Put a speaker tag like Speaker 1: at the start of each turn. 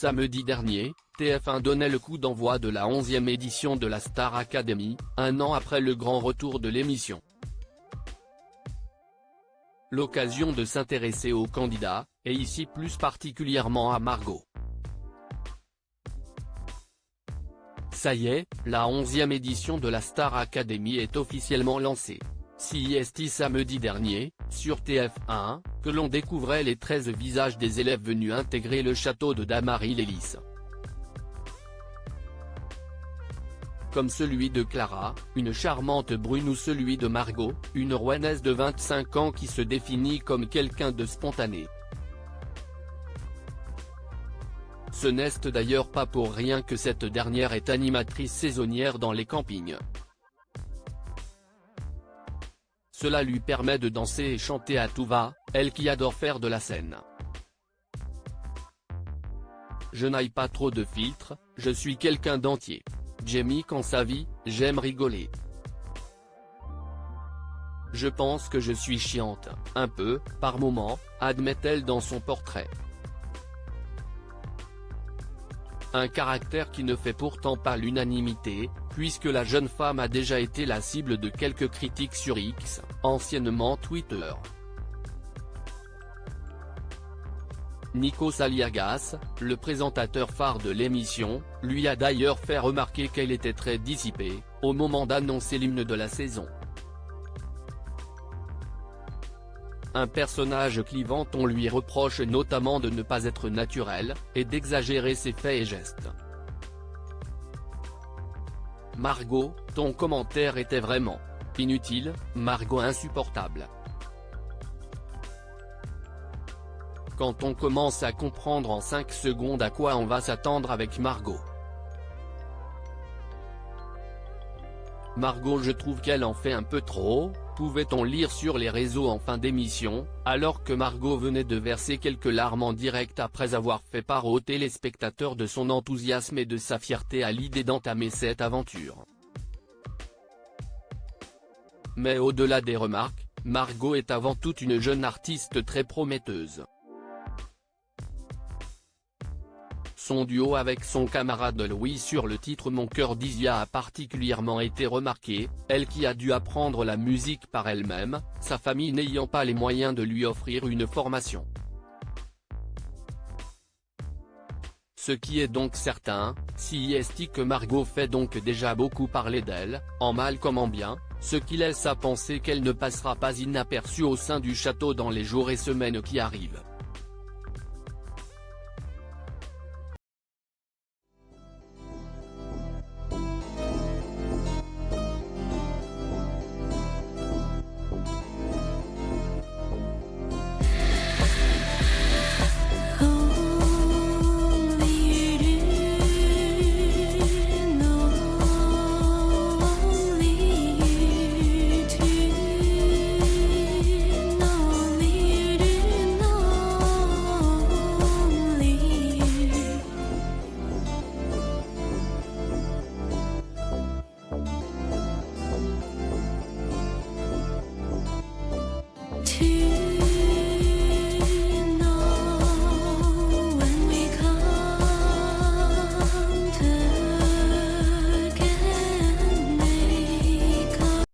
Speaker 1: Samedi dernier, TF1 donnait le coup d'envoi de la 11e édition de la Star Academy, un an après le grand retour de l'émission. L'occasion de s'intéresser aux candidats, et ici plus particulièrement à Margot. Ça y est, la 11e édition de la Star Academy est officiellement lancée. CIST samedi dernier, sur TF1, que l'on découvrait les 13 visages des élèves venus intégrer le château de Damary-lès-Lys. Comme celui de Clara, une charmante brune, ou celui de Margot, une rouennaise de 25 ans qui se définit comme quelqu'un de spontané. Ce n'est d'ailleurs pas pour rien que cette dernière est animatrice saisonnière dans les campings. Cela lui permet de danser et chanter à tout va, elle qui adore faire de la scène. Je n'aille pas trop de filtres, je suis quelqu'un d'entier. Jamie quand sa vie, j'aime rigoler. Je pense que je suis chiante, un peu, par moments, admet-elle dans son portrait. Un caractère qui ne fait pourtant pas l'unanimité, puisque la jeune femme a déjà été la cible de quelques critiques sur X, anciennement Twitter. Nikos Aliagas, le présentateur phare de l'émission, lui a d'ailleurs fait remarquer qu'elle était très dissipée, au moment d'annoncer l'hymne de la saison. Un personnage clivant, on lui reproche notamment de ne pas être naturel, et d'exagérer ses faits et gestes. Margot, ton commentaire était vraiment inutile, Margot insupportable. Quand on commence à comprendre en 5 secondes à quoi on va s'attendre avec Margot. Margot, je trouve qu'elle en fait un peu trop, pouvait-on lire sur les réseaux en fin d'émission, alors que Margot venait de verser quelques larmes en direct après avoir fait part aux téléspectateurs de son enthousiasme et de sa fierté à l'idée d'entamer cette aventure. Mais au-delà des remarques, Margot est avant tout une jeune artiste très prometteuse. Son duo avec son camarade Louis sur le titre Mon cœur d'Isia a particulièrement été remarqué, elle qui a dû apprendre la musique par elle-même, sa famille n'ayant pas les moyens de lui offrir une formation. Ce qui est donc certain, CIST que Margot fait donc déjà beaucoup parler d'elle, en mal comme en bien, ce qui laisse à penser qu'elle ne passera pas inaperçue au sein du château dans les jours et semaines qui arrivent.